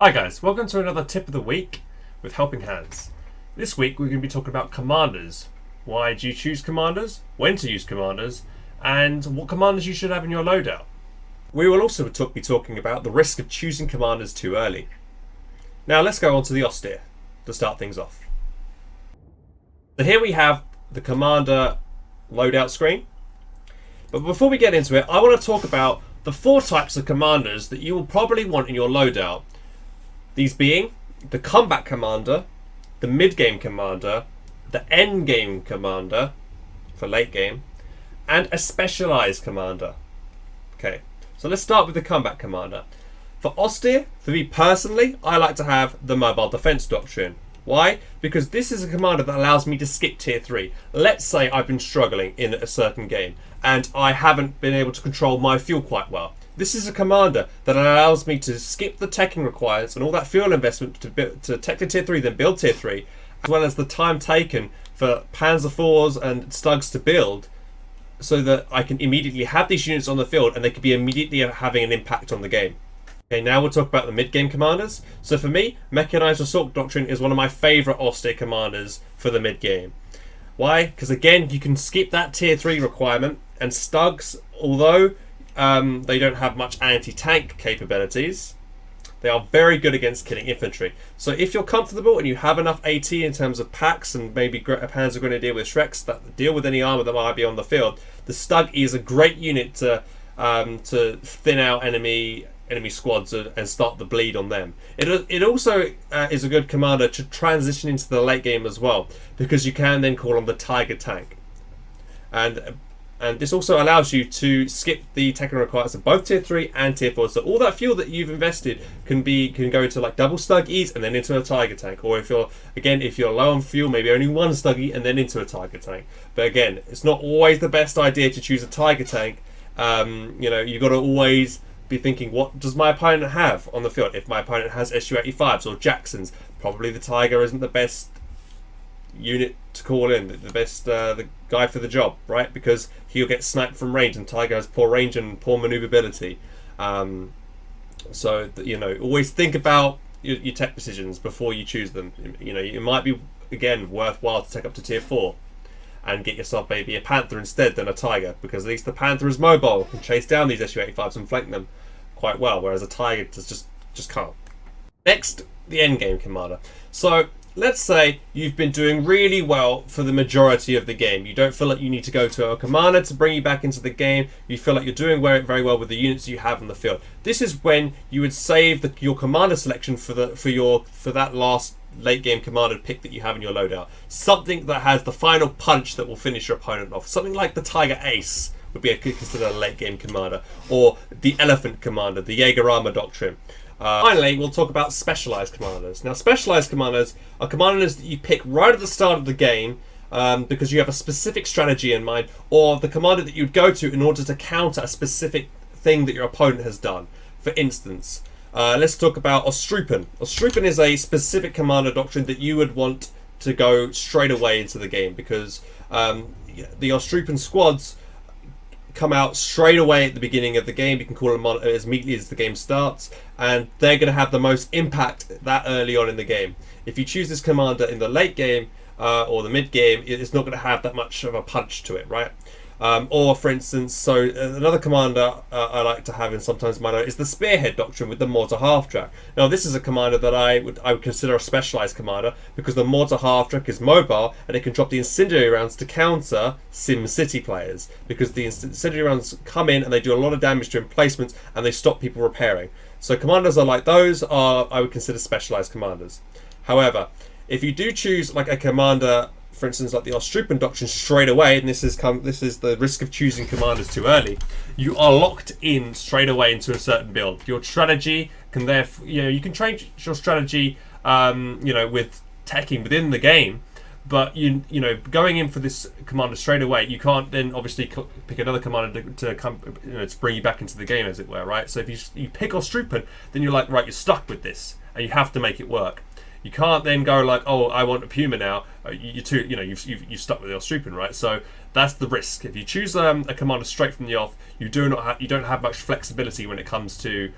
Hi guys, welcome to another tip of the week with HelpingHans. This week we're going to be talking about commanders. Why do you choose commanders, when to use commanders, and what commanders you should have in your loadout. We will also be talking about the risk of choosing commanders too early. Now let's go on to the Ostheer to start things off. So here we have the commander loadout screen. But before we get into it, I want to talk about the 4 types of commanders that you will probably want in your loadout. These being the combat commander, the mid-game commander, the end-game commander for late game, and a specialized commander. Okay, so let's start with the combat commander. For Ostheer, for me personally, I like to have the mobile defense doctrine. Why? Because this is a commander that allows me to skip tier 3. Let's say I've been struggling in a certain game and I haven't been able to control my fuel quite well. This is a commander that allows me to skip the teching requirements and all that fuel investment to tech to tier 3, then build tier 3, as well as the time taken for Panzer IVs and Stugs to build, so that I can immediately have these units on the field and they could be immediately having an impact on the game. Okay, now we'll talk about the mid-game commanders. So for me, Mechanized Assault Doctrine is one of my favourite Ostheer commanders for the mid-game. Why? Because again, you can skip that tier 3 requirement, and Stugs, although they don't have much anti-tank capabilities, they are very good against killing infantry. So if you're comfortable and you have enough AT in terms of packs and maybe a Panzer Grenadier with Shreks that deal with any armour that might be on the field, the Stug is a great unit to thin out enemy squads and start the bleed on them. It also is a good commander to transition into the late game as well, because you can then call on the Tiger tank. And this also allows you to skip the technical requirements of both tier 3 and tier 4. So all that fuel that you've invested can go into like double Stuggies and then into a Tiger tank. Or if you're low on fuel, maybe only one Stuggy and then into a Tiger tank. But again, it's not always the best idea to choose a Tiger tank. You've got to always be thinking, what does my opponent have on the field? If my opponent has Su-85s or Jacksons, probably the Tiger isn't the best unit to call in, the guy for the job, right? Because he'll get sniped from range, and Tiger has poor range and poor maneuverability. Always think about your tech decisions before you choose them. It might be, again, worthwhile to take up to tier 4 and get yourself maybe a Panther instead than a Tiger, because at least the Panther is mobile, can chase down these Su-85s and flank them quite well, whereas a Tiger just can't. Next, the endgame commander. So let's say you've been doing really well for the majority of the game. You don't feel like you need to go to a commander to bring you back into the game. You feel like you're doing very well with the units you have on the field. This is when you would save your commander selection for that last late game commander pick that you have in your loadout. Something that has the final punch that will finish your opponent off. Something like the Tiger Ace would be considered a late game commander, or the Elephant commander, the Jaegerarmer doctrine. Finally, we'll talk about specialized commanders. Now, specialized commanders are commanders that you pick right at the start of the game because you have a specific strategy in mind, or the commander that you'd go to in order to counter a specific thing that your opponent has done. For instance, let's talk about Ostrupen. Ostrupen is a specific commander doctrine that you would want to go straight away into the game, because the Ostrupen squads come out straight away at the beginning of the game. You can call them on as immediately as the game starts, and they're going to have the most impact that early on in the game. If you choose this commander in the late game or the mid game, it's not going to have that much of a punch to it, right? Or for instance, another commander I like to have in sometimes my is the Spearhead doctrine with the Mortar Half Track. Now this is a commander that I would consider a specialized commander, because the Mortar Half Track is mobile and it can drop the incendiary rounds to counter Sim City players, because the incendiary rounds come in and they do a lot of damage to emplacements and they stop people repairing. So commanders like those I would consider specialized commanders. However, if you do choose like a commander, for instance, like the Ostrupen doctrine straight away, and this is the risk of choosing commanders too early, you are locked in straight away into a certain build. Your strategy can therefore, you can change your strategy, with teching within the game, but going in for this commander straight away, you can't then obviously pick another commander to come, to bring you back into the game, as it were, right? So if you pick Ostrupen, then you're like, right, you're stuck with this, and you have to make it work. You can't then go like, oh, I want a Puma now. You've stuck with the Ostrupen, right? So that's the risk. If you choose a commander straight from the off, you don't have much flexibility when it comes to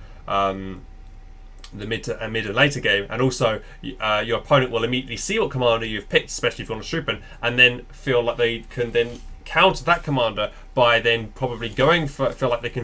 the mid and later game, and also your opponent will immediately see what commander you've picked, especially if you're on a Strupen, and then feel like they can then counter that commander by then probably going for they can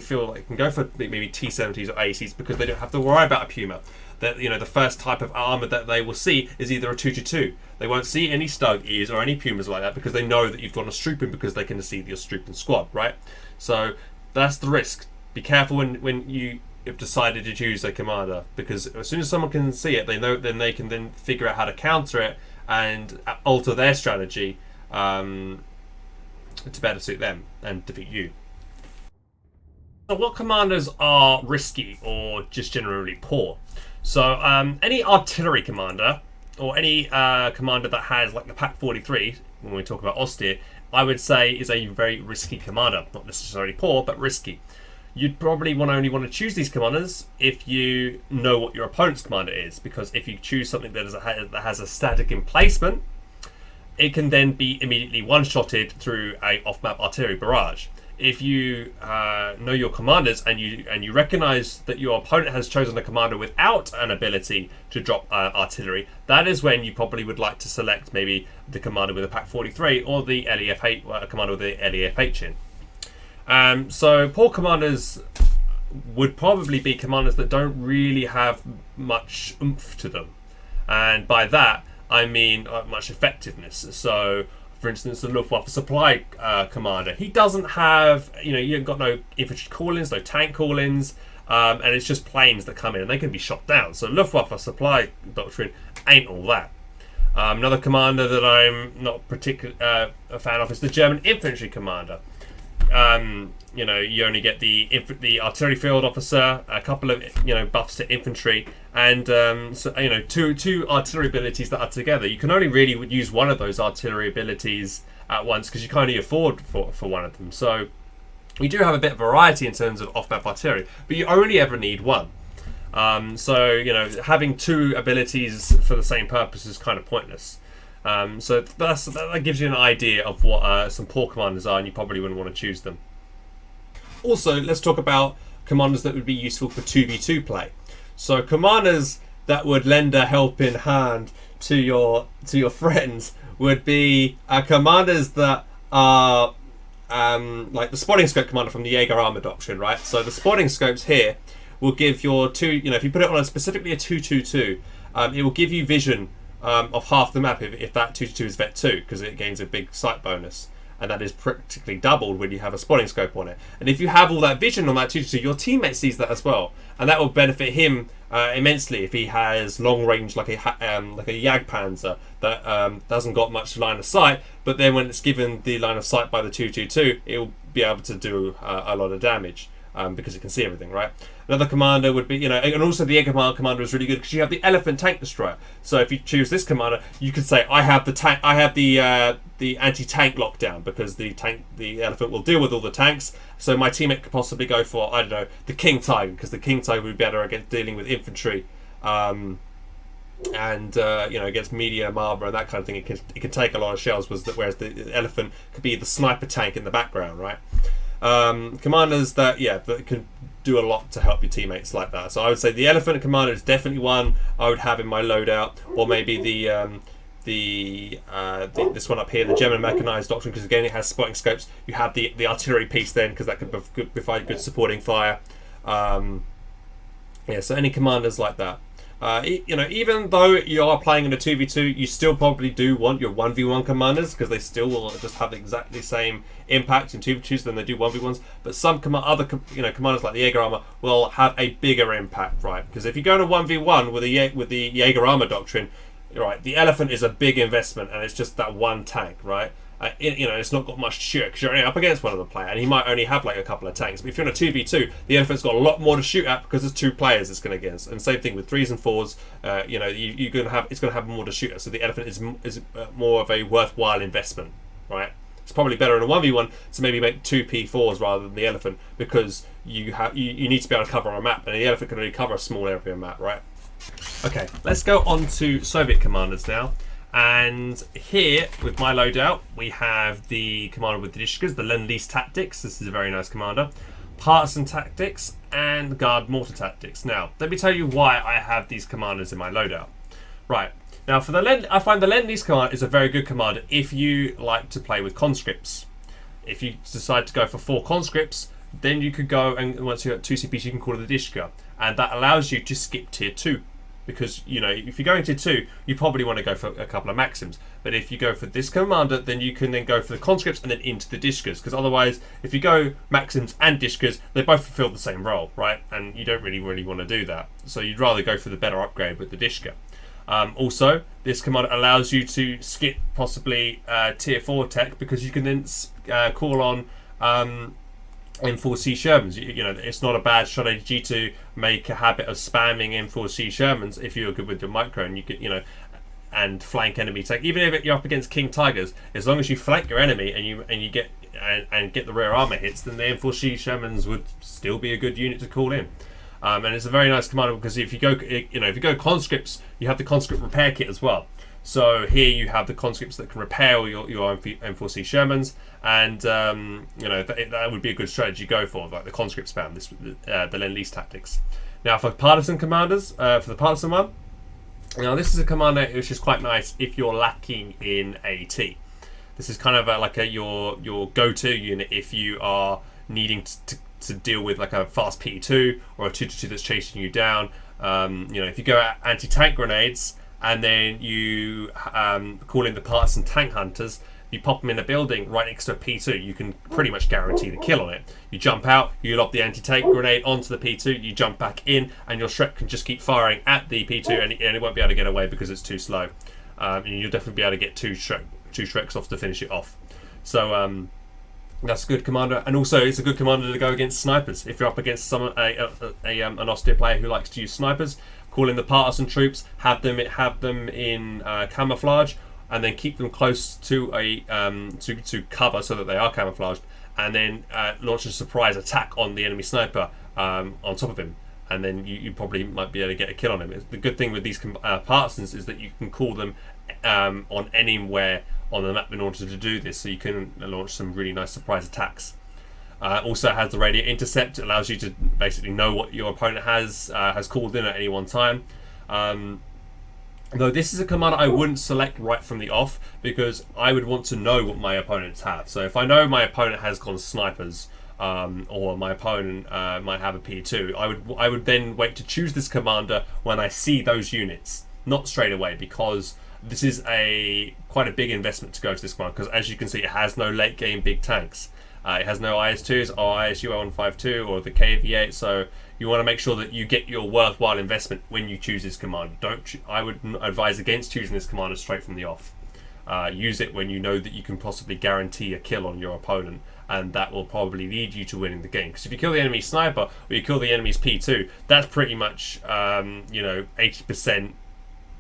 go for maybe T70s or ACs, because they don't have to worry about a Puma. That the first type of armor that they will see is either a 222. They won't see any Stuggies or any Pumas like that, because they know that you've got a Strupen, because they can see your Strupen squad, right? So that's the risk. Be careful when you have decided to choose a commander, because as soon as someone can see it, they know, then they can then figure out how to counter it and alter their strategy to better suit them and defeat you. So what commanders are risky or just generally poor? So any artillery commander, or any commander that has like the Pack 43, when we talk about Ostheer, I would say is a very risky commander. Not necessarily poor, but risky. You'd probably only want to choose these commanders if you know what your opponent's commander is, because if you choose something that has a static emplacement, it can then be immediately one-shotted through a off-map artillery barrage. If you know your commanders and you recognize that your opponent has chosen a commander without an ability to drop artillery, that is when you probably would like to select maybe the commander with a Pack 43 or the LEF8 commander with the LEF8 in. So poor commanders would probably be commanders that don't really have much oomph to them, and by that I mean much effectiveness. So for instance, the Luftwaffe supply commander, he doesn't have, you've got no infantry call-ins, no tank call-ins, and it's just planes that come in and they can be shot down. So Luftwaffe supply doctrine ain't all that. Another commander that I'm not particularly a fan of is the German infantry commander. You only get the artillery field officer, a couple of buffs to infantry, and two artillery abilities that are together. You can only really use one of those artillery abilities at once, because you can't only afford for one of them. So you do have a bit of variety in terms of off-map artillery, but you only ever need one. So having two abilities for the same purpose is kind of pointless. So that gives you an idea of what some poor commanders are, and you probably wouldn't want to choose them. Also, let's talk about commanders that would be useful for 2v2 play. So commanders that would lend a helping hand to your friends would be commanders that are like the spotting scope commander from the Jaeger armor doctrine, right? So the spotting scopes here will give your if you put it on specifically a 222, it will give you vision of half the map if that 222 is Vet 2, because it gains a big sight bonus, and that is practically doubled when you have a spotting scope on it. And if you have all that vision on that 222, your teammate sees that as well, and that will benefit him immensely if he has long range like a Jagdpanzer that doesn't got much line of sight, but then when it's given the line of sight by the 222, it will be able to do a lot of damage. Because it can see everything, right? Another commander would be, and also the Jaeger commander is really good because you have the Elephant tank destroyer. So if you choose this commander, you could say, I have the tank, I have the anti-tank lockdown, because the Elephant will deal with all the tanks. So my teammate could possibly go for, I don't know, the King Tiger, because the King Tiger would be better against dealing with infantry, and against medium armor and that kind of thing. It can take a lot of shells, whereas the Elephant could be the sniper tank in the background, right? Commanders that can do a lot to help your teammates like that. So I would say the Elephant commander is definitely one I would have in my loadout, or maybe this one up here, the German mechanized doctrine, because again it has spotting scopes. You have the artillery piece then, because that could provide good supporting fire. So any commanders like that. Even though you are playing in a 2v2, you still probably do want your 1v1 commanders, because they still will just have exactly the same impact in 2v2s than they do 1v1s. But some other commanders like the Jaeger armor will have a bigger impact, right? Because if you go to 1v1 with the Jaeger armor doctrine, right, the Elephant is a big investment, and it's just that one tank, right? It's not got much to shoot because you're only up against one other player, and he might only have like a couple of tanks. But if you're in a 2v2, the Elephant's got a lot more to shoot at because there's two players it's going to against. And same thing with 3s and 4s. It's going to have more to shoot at. So the Elephant is more of a worthwhile investment, right? It's probably better in a 1v1 to maybe make 2 P4s rather than the Elephant, because you need to be able to cover a map, and the Elephant can only cover a small area of map, right? Okay, let's go on to Soviet commanders now. And here, with my loadout, we have the commander with the Dishkas, the Lend-Lease Tactics. This is a very nice commander. Partisan Tactics, and guard mortar tactics. Now, let me tell you why I have these commanders in my loadout. Right, now for the I find the Lend-Lease commander is a very good commander if you like to play with conscripts. If you decide to go for 4 conscripts, then you could go, and once you're at 2 CPs, you can call it the Dishka, and that allows you to skip tier 2. Because, you know, if you're going tier 2, you probably want to go for a couple of Maxims. But if you go for this commander, then you can then go for the conscripts and then into the Dishkas. Because otherwise, if you go Maxims and Dishkas, they both fulfill the same role, right? And you don't really want to do that. So you'd rather go for the better upgrade with the Dishka. Also, this commander allows you to skip possibly tier 4 tech, because you can then call on M4C Shermans. You know, it's not a bad strategy to make a habit of spamming M4C Shermans if you're good with your micro, and you could, you know, and flank enemy tech. Even if you're up against King Tigers, as long as you flank your enemy and you get and get the rear armor hits, then the M4C Shermans would still be a good unit to call in. And it's a very nice commander, because if you go conscripts, you have the conscript repair kit as well. So here you have the conscripts that can repair all your M4C Shermans, and you know, that would be a good strategy to go for, like the conscript spam, the Lend-Lease tactics. Now for partisan commanders, for the partisan one, now this is a commander which is quite nice if you're lacking in AT. This is kind of your go-to unit if you are needing to deal with like a fast P2 or a 2-2 that's chasing you down. You know, if you go at anti-tank grenades, and then you call in the partisan tank hunters, you pop them in a building right next to a P2, you can pretty much guarantee the kill on it. You jump out, you lob the anti-tank grenade onto the P2, you jump back in, and your Shrek can just keep firing at the P2, and it won't be able to get away because it's too slow. And you'll definitely be able to get two Shreks off to finish it off. So that's a good commander, and also it's a good commander to go against snipers. If you're up against an Ostheer player who likes to use snipers, call in the partisan troops, have them in camouflage, and then keep them close to to cover so that they are camouflaged, and then launch a surprise attack on the enemy sniper on top of him, and then you probably might be able to get a kill on him. The good thing with these partisans is that you can call them on anywhere on the map in order to do this, so you can launch some really nice surprise attacks. Also has the radio intercept. It allows you to basically know what your opponent has called in at any one time. Though this is a commander I wouldn't select right from the off, because I would want to know what my opponents have. So if I know my opponent has gone snipers, or my opponent might have a P2, I would then wait to choose this commander when I see those units, not straight away, because this is quite a big investment to go to this commander, because as you can see, it has no late game big tanks. It has no IS-2s or ISU 152 or the KV-8, so you want to make sure that you get your worthwhile investment when you choose this commander. I would advise against choosing this commander straight from the off. Use it when you know that you can possibly guarantee a kill on your opponent, and that will probably lead you to winning the game. Because if you kill the enemy sniper or you kill the enemy's P2, that's pretty much 80%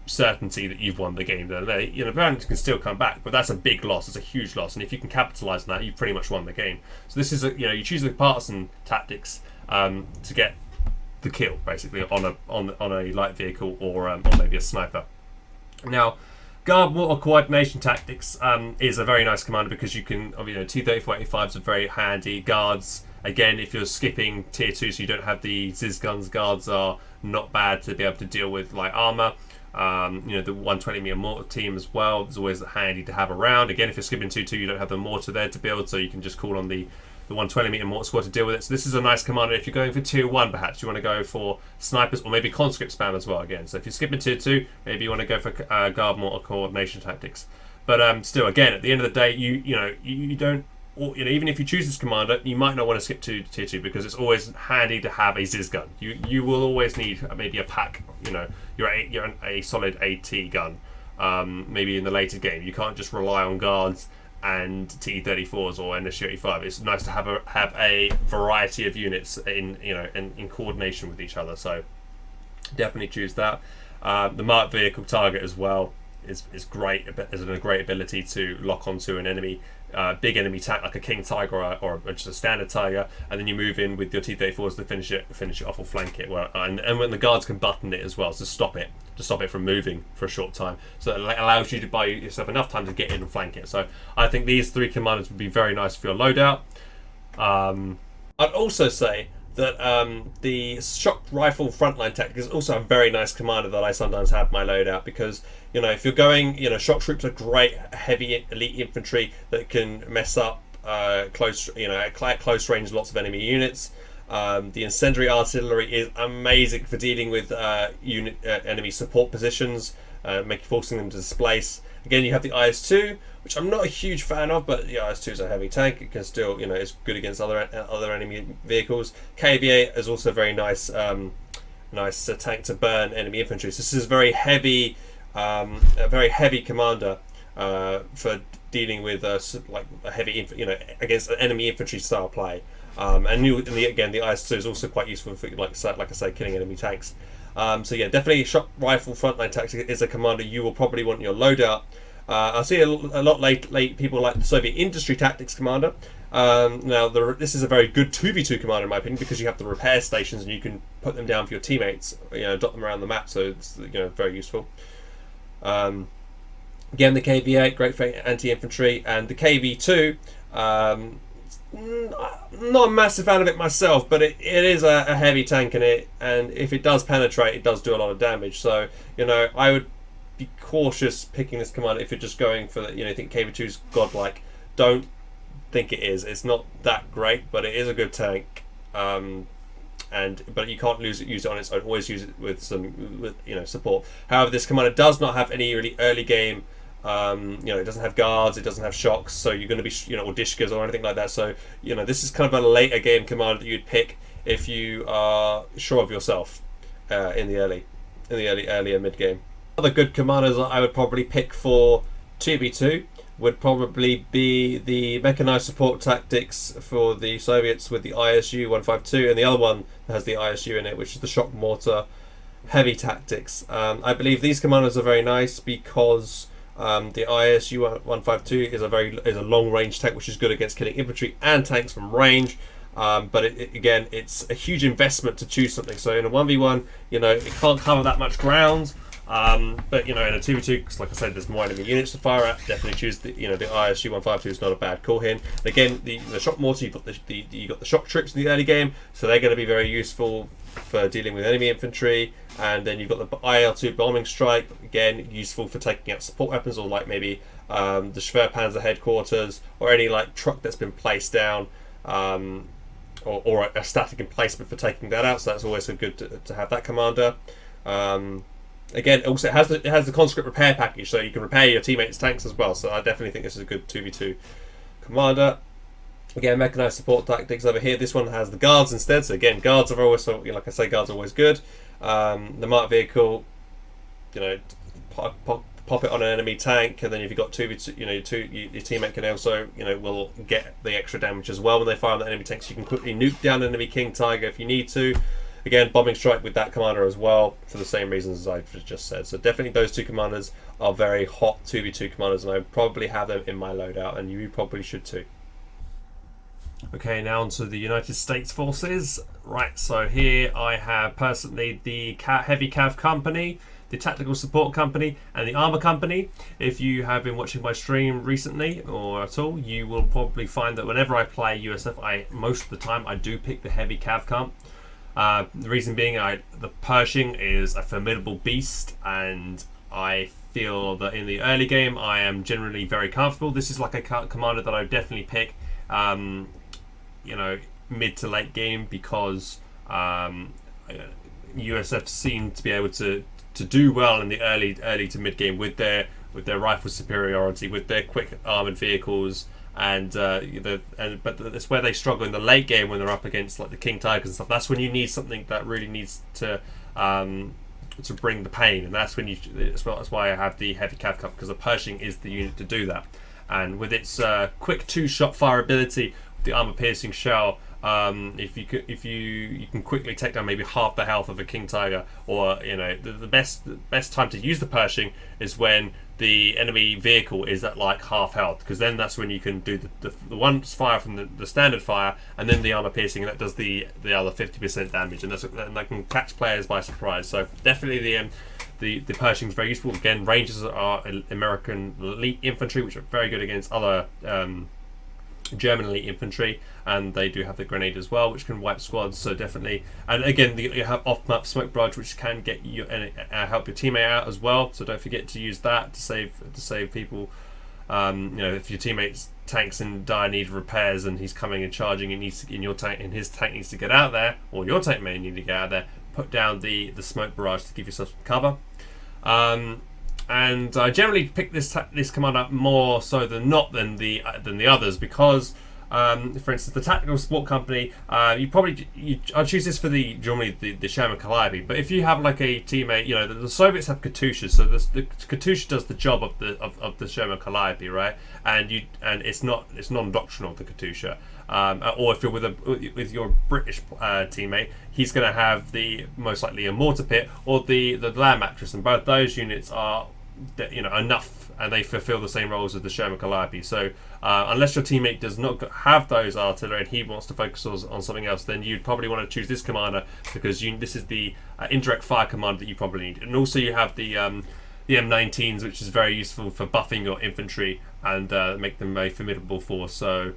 certainty that you've won the game. The opponent can still come back, but that's a big loss. It's a huge loss, and if you can capitalize on that, you've pretty much won the game. So this is you choose the partisan tactics to get the kill, basically on a light vehicle or maybe a sniper. Now, guard mortar coordination tactics is a very nice commander, because you can, T-34-85s are very handy. Guards, again, if you're skipping tier 2 so you don't have the Ziz guns, guards are not bad to be able to deal with light armor. The 120mm mortar team as well is always handy to have around. Again, if you're skipping 2-2, you don't have the mortar there to build, so you can just call on the 120mm mortar squad to deal with it. So this is a nice commander if you're going for tier 1, perhaps. You want to go for snipers or maybe conscript spam as well, again. So if you're skipping tier 2, maybe you want to go for guard mortar coordination tactics. But still, again, at the end of the day, you don't, even if you choose this commander, you might not want to skip to tier 2, because it's always handy to have a Ziz gun. You will always need maybe a pack, you're a solid AT gun, maybe in the later game. You can't just rely on guards and T-34s or NSU-85. It's nice to have a variety of units in coordination with each other. So definitely choose that. The marked vehicle target as well is great. Has a great ability to lock onto an enemy, big enemy tank like a King Tiger or just a standard Tiger, and then you move in with your T-34s to finish it off or flank it. And when the guards can button it as well to stop it from moving for a short time. So it allows you to buy yourself enough time to get in and flank it. So I think these 3 commanders would be very nice for your loadout. I'd also say that the shock rifle frontline tactic is also a very nice commander that I sometimes have my loadout, because if you're going, shock troops are great heavy elite infantry that can mess up close at close range lots of enemy units. The incendiary artillery is amazing for dealing with enemy support positions, forcing them to displace. Again, you have the IS-2, which I'm not a huge fan of, but the IS-2 is a heavy tank. It can still, it's good against other enemy vehicles. KV-8 is also a very nice tank to burn enemy infantry. So this is very heavy, a very heavy commander for dealing with like a heavy, against enemy infantry style play. Again, the IS-2 is also quite useful for, like I say, killing enemy tanks. So yeah, definitely shock rifle frontline tactic is a commander you will probably want in your loadout. I see a lot late people like the Soviet Industry Tactics commander. Now this is a very good 2v2 commander in my opinion, because you have the repair stations and you can put them down for your teammates, dot them around the map, so it's very useful. Again, the KV-8 great for anti-infantry, and the KV-2 not a massive fan of it myself, but it is a heavy tank in it, and if it does penetrate, it does do a lot of damage. So I would be cautious picking this commander if you're just going for think KV-2 is godlike. Don't think it is. It's not that great, but it is a good tank. But you can't use it on its own. Always use it with some support. However, this commander does not have any really early game. It doesn't have guards, it doesn't have shocks, so you're going to be, or dishkas or anything like that. So, this is kind of a later game commander that you'd pick if you are sure of yourself in the earlier mid game. Other good commanders I would probably pick for 2v2 would probably be the mechanized support tactics for the Soviets with the ISU 152, and the other one that has the ISU in it, which is the shock mortar heavy tactics. I believe these commanders are very nice because the ISU 152 is a long range tank, which is good against killing infantry and tanks from range. But again, it's a huge investment to choose something. So in a 1v1, it can't cover that much ground. But in a 2v2, because like I said, there's more enemy units to fire at. Definitely choose the ISU 152 is not a bad call here. And again, the shock mortar, you've got the shock troops in the early game, so they're going to be very useful for dealing with enemy infantry. And then you've got the IL-2 bombing strike, again useful for taking out support weapons, or like maybe the Schwerpanzer headquarters, or any like truck that's been placed down, or a static emplacement for taking that out. So that's always good to have that commander. Again, also it has the conscript repair package, so you can repair your teammates' tanks as well. So I definitely think this is a good 2v2 commander. Again, mechanized support tactics over here. This one has the guards instead. So again, guards are always, like I say, guards are always good. The marked vehicle, pop it on an enemy tank, and then if you've got 2v2, your teammate can also, will get the extra damage as well when they fire on the enemy tank. So you can quickly nuke down an enemy King Tiger if you need to. Again, bombing strike with that commander as well, for the same reasons as I've just said. So definitely those two commanders are very hot 2v2 commanders, and I probably have them in my loadout, and you probably should too. Okay, now on to the United States Forces. Right, so here I have personally the Heavy Cav Company, the Tactical Support Company, and the Armor Company. If you have been watching my stream recently or at all, you will probably find that whenever I play USF, most of the time I do pick the Heavy Cav Comp. The reason being, the Pershing is a formidable beast, and I feel that in the early game I am generally very comfortable. This is like a commander that I would definitely pick mid to late game, because USF seem to be able to do well in the early to mid game with their rifle superiority, with their quick armored vehicles, but it's where they struggle in the late game when they're up against like the King Tigers and stuff. That's when you need something that really needs to bring the pain, and that's when that's why I have the Heavy Cav Cup, because the Pershing is the unit to do that. And with its quick 2-shot fire ability, the armor piercing shell, if you can quickly take down maybe half the health of a King Tiger, or the best time to use the Pershing is when the enemy vehicle is at like half health, because then that's when you can do the one fire from the standard fire, and then the armor piercing, and that does the other 50% damage, and that can catch players by surprise. So definitely the Pershing is very useful. Again, Rangers are American elite infantry, which are very good against other German infantry, and they do have the grenade as well, which can wipe squads. So definitely, and again, you have off-map smoke barrage, which can get you and help your teammate out as well. So don't forget to use that to save people. If your teammate's tank's in dire need of repairs and he's coming and charging, and his tank needs to get out there, or your tank may need to get out there. Put down the smoke barrage to give yourself some cover. And I generally pick this command up more so than not than the others, because for instance, the tactical support company, I choose this for generally the Sherman Calliope. But if you have like a teammate, the Soviets have Katyushas, so the Katyusha does the job of the Sherman Calliope, right? And it's non-doctrinal, the Katyusha. Or if you're with your British teammate, he's going to have most likely a mortar pit or the land mattress, and both those units are enough, and they fulfill the same roles as the Sherman Calliope. So unless your teammate does not have those artillery and he wants to focus on something else, then you'd probably want to choose this commander, because this is the indirect fire commander that you probably need. And also you have the M19s, which is very useful for buffing your infantry and make them a formidable force. So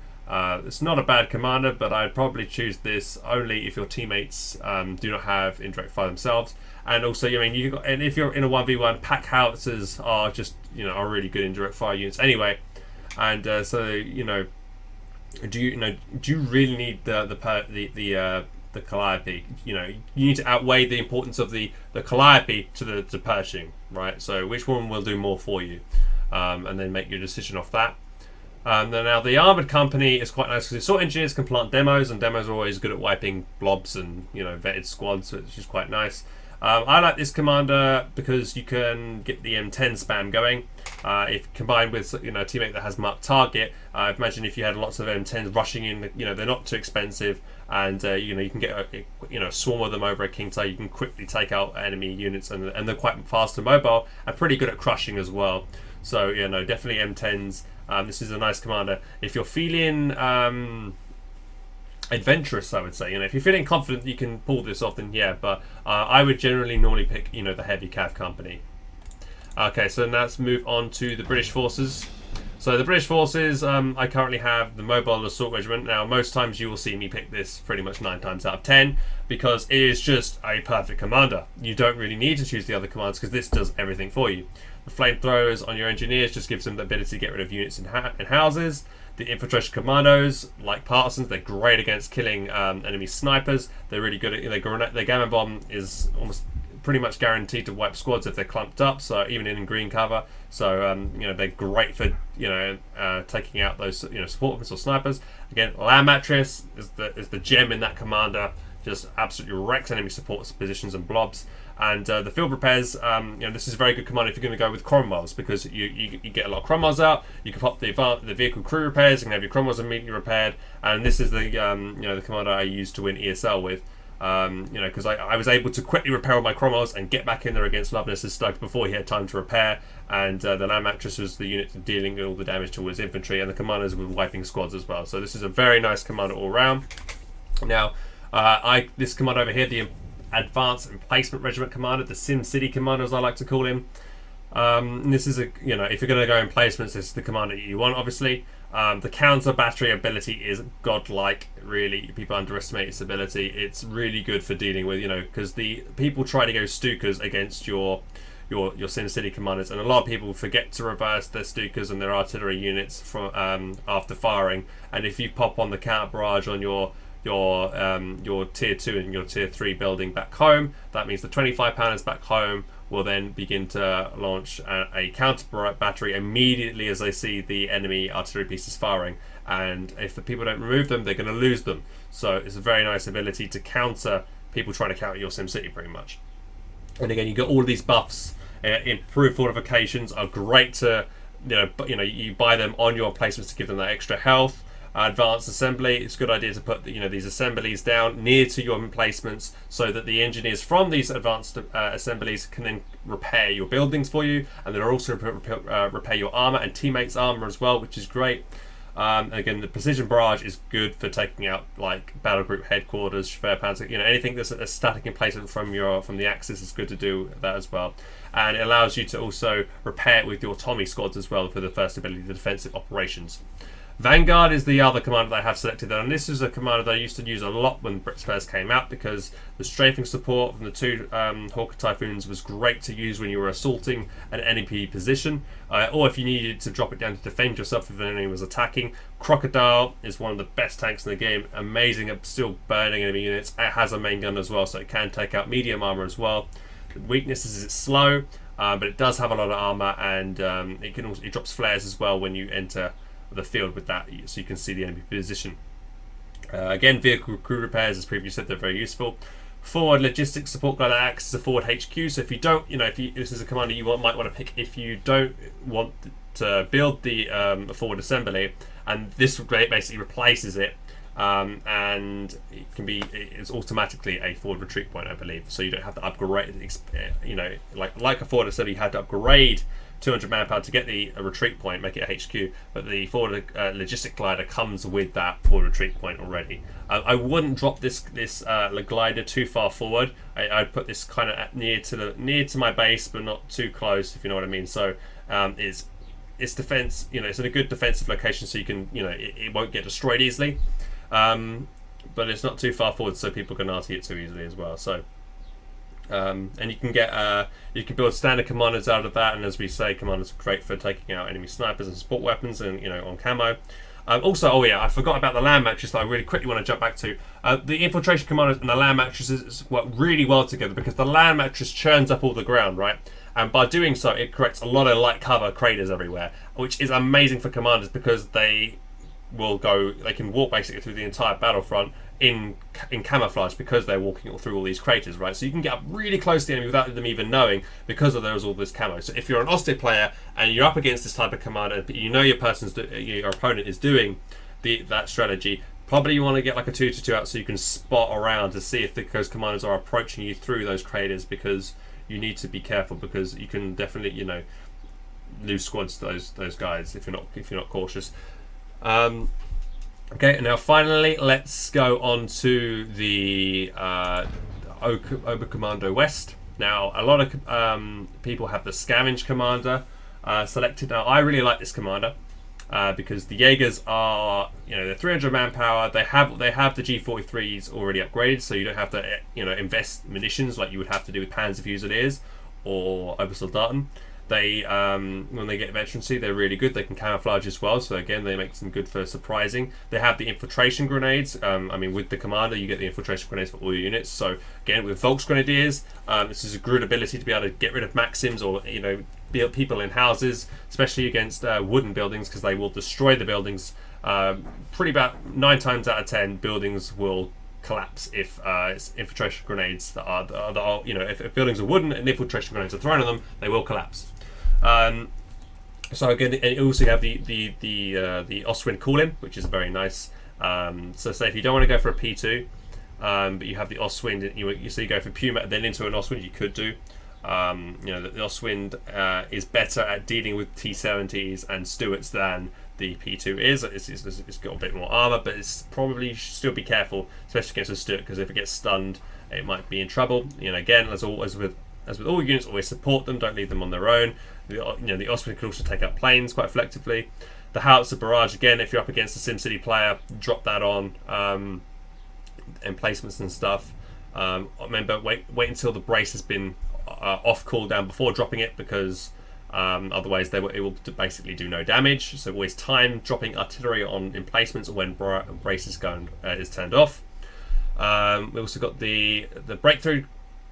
it's not a bad commander, but I'd probably choose this only if your teammates do not have indirect fire themselves. And also, and if you're in a 1v1, pack howitzers are just are really good indirect fire units anyway. And do you really need the Calliope? You need to outweigh the importance of the Calliope to the Pershing, right? So which one will do more for you, and then make your decision off that. Now the armoured company is quite nice, because assault engineers can plant demos, and demos are always good at wiping blobs and vetted squads, which is quite nice. I like this commander because you can get the M10 spam going. If combined with a teammate that has marked target, imagine if you had lots of M10s rushing in. They're not too expensive, and you can get a swarm of them over a king tide. You can quickly take out enemy units, and they're quite fast and mobile and pretty good at crushing as well. So definitely M10s. This is a nice commander if you're feeling adventurous, I would say. If you're feeling confident you can pull this off, then yeah. But I would normally pick the heavy cav company. Okay, so now let's move on to the British forces. So the British forces, I currently have the Mobile Assault Regiment. Now most times you will see me pick this pretty much 9 times out of 10, because it is just a perfect commander. You don't really need to choose the other commands, because this does everything for you. The flamethrowers on your engineers just gives them the ability to get rid of units in houses. The infiltration commandos, like partisans, they're great against killing enemy snipers. They're really good at their gamma bomb is almost pretty much guaranteed to wipe squads if they're clumped up. So even in green cover. So they're great for taking out those support missile snipers. Again, land mattress is the gem in that commander. Just absolutely wrecks enemy support positions and blobs. And the field repairs, this is a very good command if you're going to go with Cromwells, because you get a lot of Cromwells out. You can pop the vehicle crew repairs. You can have your Cromwells immediately repaired. And this is the the commander I used to win ESL with. Because I was able to quickly repair all my Cromwells and get back in there against Loveness's Stokes before he had time to repair. And the land mattress was the unit dealing all the damage towards infantry, and the commanders were wiping squads as well. So this is a very nice commander all round. Now, this commander over here, the Advanced Emplacement Regiment Commander, the Sim City Commander as I like to call him. This is if you're going to go in placements, this is the commander you want, obviously. The counter battery ability is godlike. Really, people underestimate its ability. It's really good for dealing with, because the people try to go Stukas against your Sim City commanders, and a lot of people forget to reverse their Stukas and their artillery units from after firing. And if you pop on the counter barrage on your tier 2 and your tier 3 building back home, that means the 25 pounders back home will then begin to launch a counter battery immediately as they see the enemy artillery pieces firing, and if the people don't remove them, they're going to lose them. So it's a very nice ability to counter people trying to counter your Sim City pretty much. And again, you get all of these buffs. Improved fortifications are great to you buy them on your placements to give them that extra health. Advanced assembly, it's a good idea to put these assemblies down near to your emplacements, so that the engineers from these advanced assemblies can then repair your buildings for you, and they'll also repair your armor and teammates' armor as well, which is great. Again, the precision barrage is good for taking out like battle group headquarters, Fairpanzer, anything that's a static emplacement from the axis is good to do that as well. And it allows you to also repair with your Tommy squads as well for the first ability, the defensive operations. Vanguard is the other commander that I have selected, and this is a commander that I used to use a lot when Brits first came out, because the strafing support from the two Hawker Typhoons was great to use when you were assaulting an enemy position, or if you needed to drop it down to defend yourself if an enemy was attacking. Crocodile is one of the best tanks in the game, amazing at still burning enemy units. It has a main gun as well, so it can take out medium armor as well. The weakness is it's slow, but it does have a lot of armor, and it drops flares as well when you enter the field with that, so you can see the enemy position. Again, vehicle crew repairs, as previously said, they're very useful. Forward logistics support guy that acts as a forward HQ. So if you don't, this is a commander you might want to pick if you don't want to build the forward assembly, and this basically replaces it, and it's automatically a forward retreat point, I believe. So you don't have to upgrade. Like a forward assembly, you had to upgrade 200 manpower to get the retreat point, make it a HQ, but the forward logistic glider comes with that forward retreat point already. I wouldn't drop this glider too far forward. I'd put this kind of near to my base, but not too close, if you know what I mean. So it's defense. It's in a good defensive location, so you can it won't get destroyed easily, but it's not too far forward, so people can RT it too easily as well. So. And you can build standard commanders out of that, and as we say, commanders are great for taking out enemy snipers and support weapons, and on camo. Also, I forgot about the land mattress that I really quickly want to jump back to. The infiltration commanders and the land mattresses work really well together, because the land mattress churns up all the ground, right? And by doing so, it creates a lot of light cover craters everywhere, which is amazing for commanders, because they can walk basically through the entire battlefront in camouflage, because they're walking through all these craters, right? So you can get up really close to the enemy without them even knowing, because there's all this camo. So if you're an Ostheer player and you're up against this type of commander, your opponent is doing that strategy, probably you want to get like a 2-2 out, so you can spot around to see if those commanders are approaching you through those craters, because you need to be careful, because you can definitely lose squads to those guys if you're not cautious. Okay, and now finally, let's go on to the Oberkommando West. Now, a lot of people have the Scavenge Commander selected. Now, I really like this commander because the Jaegers are, they're 300 manpower. They have the G43s already upgraded, so you don't have to, invest munitions like you would have to do with Panzer Fusiliers or Obersoldaten. They, when they get veterancy, they're really good. They can camouflage as well, so again, they make them good for surprising. They have the infiltration grenades. With the commander, you get the infiltration grenades for all your units. So again, with Volksgrenadiers, this is a good ability to be able to get rid of Maxims or build people in houses, especially against wooden buildings, because they will destroy the buildings. Pretty about 9 times out of 10, buildings will collapse if it's infiltration grenades that are if buildings are wooden and infiltration grenades are thrown on them, they will collapse. So again, and you also have the Ostwind call-in, which is very nice. So say if you don't want to go for a P2, but you have the Ostwind, so you go for Puma then into an Ostwind, you could do. The Ostwind is better at dealing with T-70s and Stuarts than the P2 is. It's got a bit more armor, but it's probably should still be careful, especially against a Stuart, because if it gets stunned, it might be in trouble. Again, as with all units, always support them. Don't leave them on their own. The Ostwind can also take out planes quite effectively. The Howitzer Barrage, again, if you're up against a SimCity player, drop that on emplacements and stuff. Remember, wait until the brace has been off cooldown before dropping it, because otherwise it will basically do no damage. So always time dropping artillery on emplacements when brace is turned off. We also got the breakthrough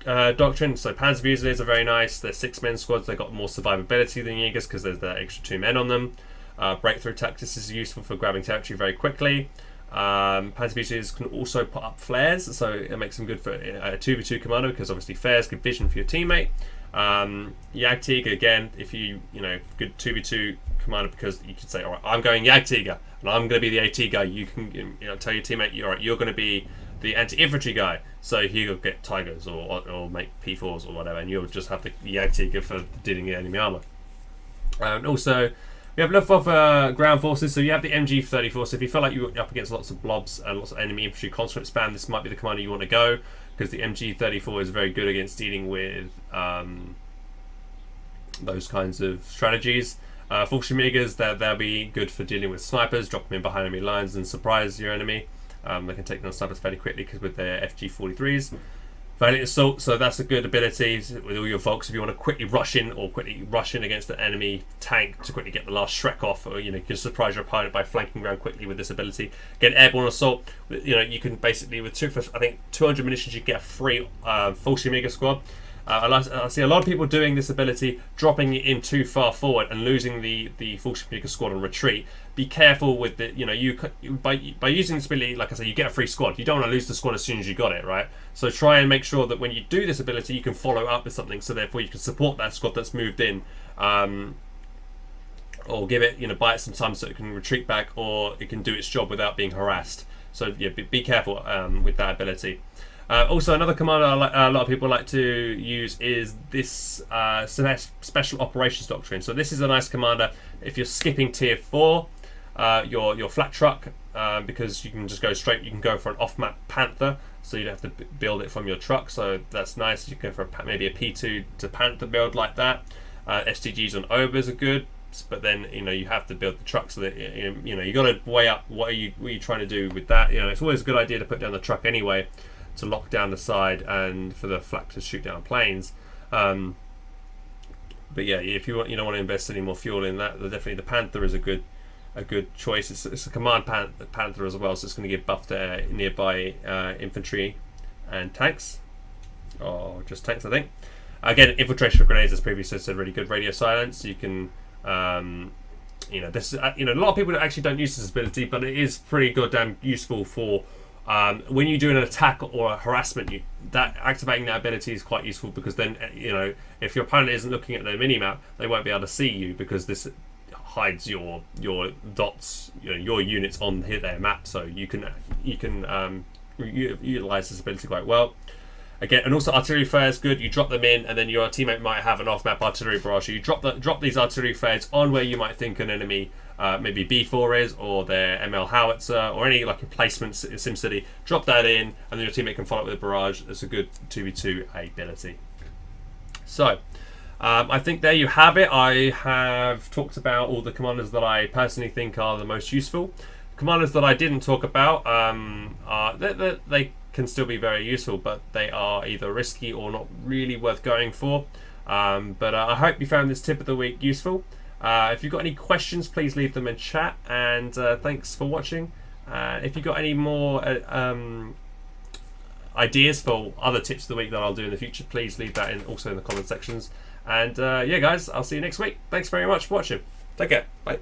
doctrine. So Panzer Fusiliers are very nice. They're 6-men squads. They've got more survivability than Jaegers because there's the extra 2 men on them. Breakthrough tactics is useful for grabbing territory very quickly. Panzer Fusiliers can also put up flares, so it makes them good for a 2v2 commander, because obviously flares give vision for your teammate. Jagdtiger, again, if good 2v2 commander, because you could say, alright, I'm going Jagdtiger and I'm going to be the AT guy. You can tell your teammate, you're going to be the anti-infantry guy, so he'll get Tigers or make P4s or whatever, and you'll just have the Jagdtiger for dealing with enemy armor. Also, we have Luftwaffe ground forces, so you have the MG34. So if you feel like you're up against lots of blobs and lots of enemy infantry conscript spam, this might be the commander you want to go, because the MG34 is very good against dealing with those kinds of strategies. False Amigas, they'll be good for dealing with snipers, drop them in behind enemy lines and surprise your enemy. They can take down snipers fairly quickly because with their FG-43s. Valiant Assault, so that's a good ability with all your Volks if you want to quickly rush in against an enemy tank to quickly get the last Shrek off, or you can surprise your opponent by flanking around quickly with this ability. Get Airborne Assault, you can basically with 200 munitions you can get a free False Amiga squad. I see a lot of people doing this ability, dropping it in too far forward and losing the False Amiga squad on retreat. Be careful with the, by using this ability, like I say, you get a free squad. You don't want to lose the squad as soon as you got it, right? So try and make sure that when you do this ability, you can follow up with something, so therefore you can support that squad that's moved in, or give it, buy it some time so it can retreat back, or it can do its job without being harassed. So yeah, be careful with that ability. Also, another command a lot of people like to use is this Special Operations Doctrine. So this is a nice commander if you're skipping tier 4, your flat truck, because you can just go straight. You can go for an off-map Panther, so you don't have to build it from your truck. So that's nice. You can go for maybe a P2 to Panther build like that. STGs on Obers are good, but then you have to build the truck, so that you got to weigh up what are you trying to do with that. It's always a good idea to put down the truck anyway, to lock down the side and for the flak to shoot down planes. But yeah, if you don't want to invest any more fuel in that, definitely the Panther is a good choice. It's a command Panther as well, so it's going to give buff to nearby infantry and tanks, or just tanks, I think. Again, infiltration grenades, as previously said, really good radio silence. You can this a lot of people actually don't use this ability, but it is pretty goddamn useful for when you do an attack or a harassment. Activating that ability is quite useful, because then if your opponent isn't looking at their minimap, they won't be able to see you, because this hides your dots, your units on their map, so you can utilize this ability quite well. Again, and also artillery fire is good. You drop them in, and then your teammate might have an off-map artillery barrage. You drop these artillery flares on where you might think an enemy, maybe B4 is, or their ML howitzer, or any like emplacements in SimCity. Drop that in, and then your teammate can follow up with a barrage. It's a good 2v2 ability. So, I think there you have it. I have talked about all the commanders that I personally think are the most useful. Commanders that I didn't talk about, they can still be very useful, but they are either risky or not really worth going for. But I hope you found this tip of the week useful. If you've got any questions, please leave them in chat, and thanks for watching. If you've got any more ideas for other tips of the week that I'll do in the future, please leave that also in the comment sections. And yeah guys, I'll see you next week. Thanks very much for watching. Take care. Bye.